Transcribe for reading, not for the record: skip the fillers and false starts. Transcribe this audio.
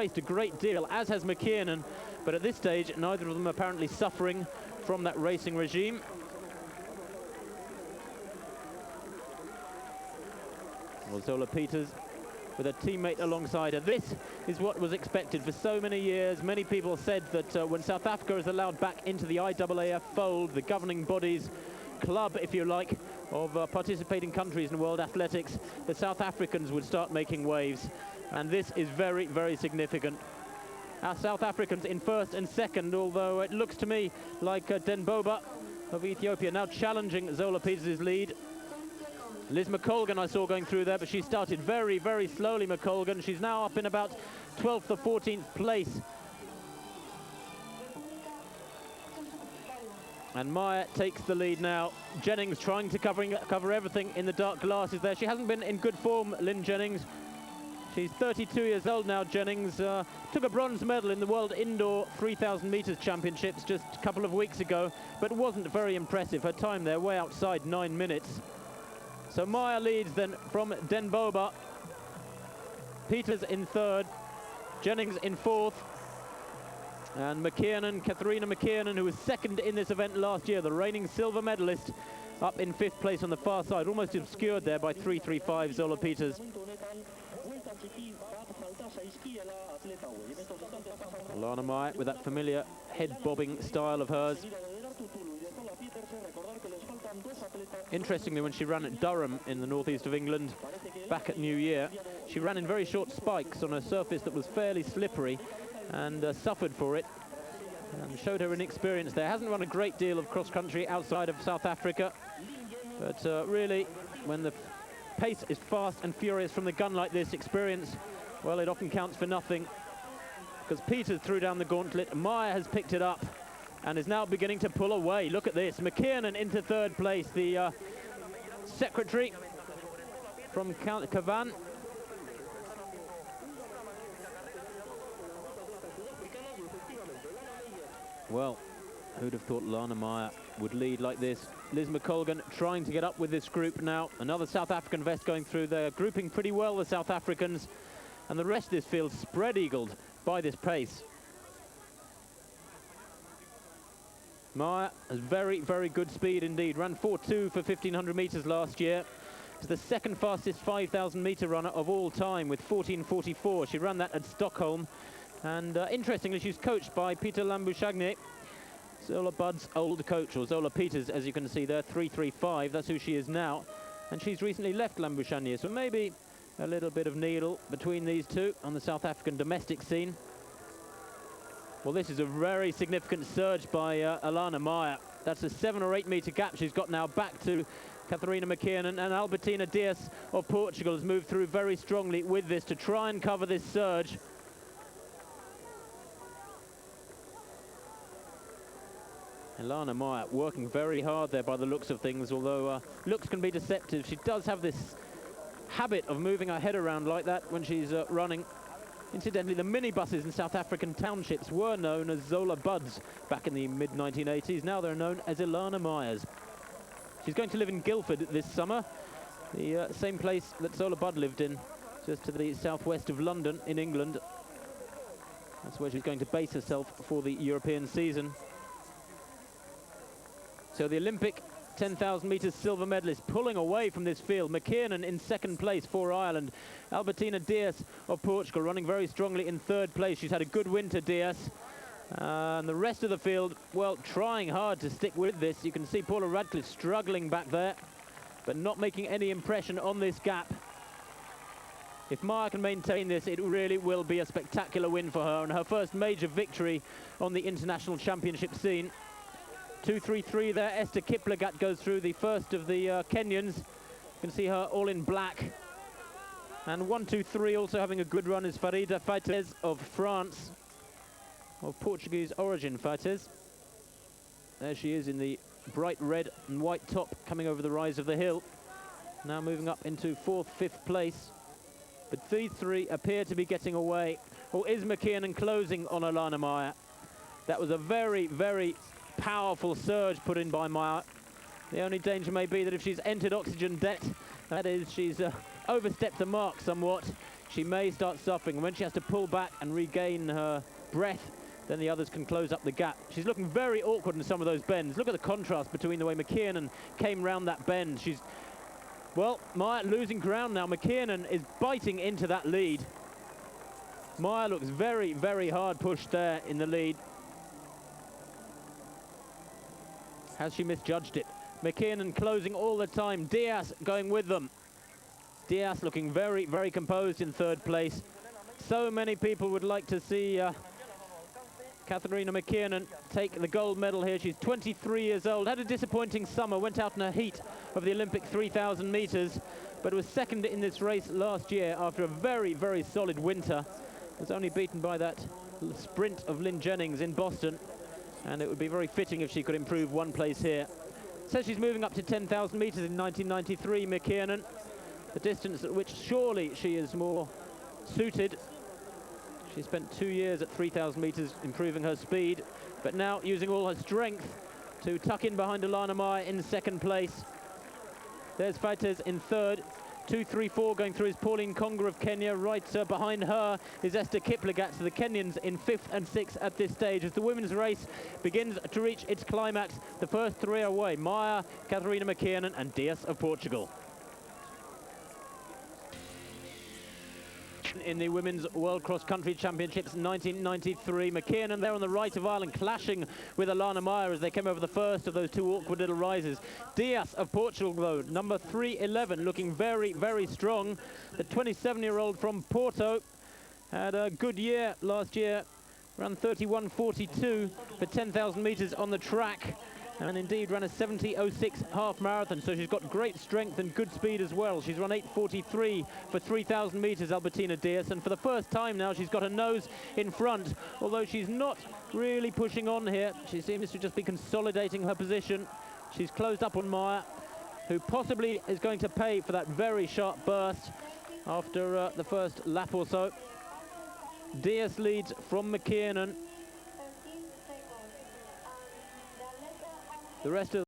faced a great deal, as has McKiernan, but at this stage, neither of them apparently suffering from that racing regime. Well, Zola Peters with a teammate alongside her. This is what was expected for so many years. Many people said that when South Africa is allowed back into the IAAF fold, the governing bodies, club, if you like, of participating countries in world athletics, the South Africans would start making waves. And this is very, very significant. Our South Africans in first and second, although it looks to me like Denboba of Ethiopia now challenging Zola Peters' lead. Liz McColgan I saw going through there, but she started very, very slowly, McColgan. She's now up in about 12th or 14th place. And Meyer takes the lead now. Jennings trying to cover everything in the dark glasses there. She hasn't been in good form, Lynn Jennings. She's 32 years old now, Jennings. Took a bronze medal in the World Indoor 3,000 meters championships just a couple of weeks ago, but wasn't very impressive. Her time there way outside 9 minutes. So Meyer leads then from Denboba. Peters in third, Jennings in fourth, and McKiernan, Katharina McKiernan, who was second in this event last year, the reigning silver medalist, up in fifth place on the far side, almost obscured there by 3:35 Zola Peters. Alana Meyer with that familiar head-bobbing style of hers. Interestingly, when she ran at Durham in the northeast of England back at New Year, she ran in very short spikes on a surface that was fairly slippery and suffered for it and showed her inexperience there. Hasn't run a great deal of cross-country outside of South Africa, but really, when the pace is fast and furious from the gun like this, experience, well, it often counts for nothing, because Peters threw down the gauntlet. Meyer has picked it up and is now beginning to pull away. Look at this, McKiernan into third place, the secretary from Cavan. Well, who'd have thought Lana Meyer would lead like this? Liz McColgan trying to get up with this group now. Another South African vest going through there, grouping pretty well, the South Africans, and the rest of this field spread-eagled by this pace. Meyer has very, very good speed indeed. Ran 4.2 for 1,500 meters last year. Is the second fastest 5,000 meter runner of all time with 14.44. She ran that at Stockholm. And interestingly, she's coached by Peter Lambuschagne, Zola Bud's old coach, or Zola Peters, as you can see there, 3:35. That's who she is now. And she's recently left Lambuschagne, so maybe a little bit of needle between these two on the South African domestic scene. Well, this is a very significant surge by Alana Meyer. That's a 7 or 8 meter gap she's got now back to Katharina McKiernan, and Albertina Dias of Portugal has moved through very strongly with this to try and cover this surge. Alana Meyer working very hard there by the looks of things, although looks can be deceptive. She does have this habit of moving her head around like that when she's running. Incidentally, the minibuses in South African townships were known as Zola Buds back in the mid-1980s. Now they're known as Alana Meyers. She's going to live in Guildford this summer, the same place that Zola Bud lived in, just to the southwest of London in England. That's where she's going to base herself for the European season. So the Olympic 10,000 meters silver medalist pulling away from this field. McKiernan in second place for Ireland. Albertina Dias of Portugal running very strongly in third place. She's had a good winter, Dias. And the rest of the field, well, trying hard to stick with this. You can see Paula Radcliffe struggling back there, but not making any impression on this gap. If Meyer can maintain this, it really will be a spectacular win for her and her first major victory on the international championship scene. 2:33 there. Esther Kiplagat goes through, the first of the Kenyans. You can see her all in black. And 1-2-3 also having a good run is Farida Faites of France, of Portuguese origin, Faites. There she is in the bright red and white top coming over the rise of the hill. Now moving up into 4th, 5th place. But these three appear to be getting away. Or is McKiernan closing on Alana Meyer? That was a very, very powerful surge put in by Meyer. The only danger may be that if she's entered oxygen debt, that is, she's overstepped the mark somewhat. she may start suffering. When she has to pull back and regain her breath, then the others can close up the gap. She's looking very awkward in some of those bends. Look at the contrast between the way McKiernan came round that bend. She's, well, Meyer losing ground now. McKiernan is biting into that lead. Meyer looks very, very hard pushed there in the lead. Has she misjudged it? McKiernan closing all the time. Dias going with them. Dias looking very, very composed in third place. So many people would like to see Katharina McKiernan take the gold medal here. She's 23 years old, had a disappointing summer, went out in a heat of the Olympic 3,000 meters, but was second in this race last year after a very, very solid winter. Was only beaten by that sprint of Lynn Jennings in Boston, and it would be very fitting if she could improve one place here. Says she's moving up to 10,000 meters in 1993, McKiernan, the distance at which surely she is more suited. She spent 2 years at 3,000 meters improving her speed, but now using all her strength to tuck in behind Alana Meyer in second place. There's Faites in third. 2-3-4 going through is Pauline Conga of Kenya. Right behind her is Esther Kiplagat. So the Kenyans in fifth and sixth at this stage. As the women's race begins to reach its climax, the first three are away. Meyer, Katharina McKiernan and Dias of Portugal. In the Women's World Cross Country Championships 1993, McKiernan there on the right of Ireland clashing with Alana Meyer as they came over the first of those two awkward little rises. Dias of Portugal, though, number 311, looking very, very strong. The 27-year-old from Porto had a good year last year, ran 31.42 for 10,000 meters on the track, and indeed ran a 70.06 half marathon, so she's got great strength and good speed as well. She's run 8.43 for 3,000 meters, Albertina Dias, and for the first time now she's got her nose in front, although she's not really pushing on here. She seems to just be consolidating her position. She's closed up on Meyer, who possibly is going to pay for that very sharp burst after the first lap or so. Dias leads from McKiernan. The rest of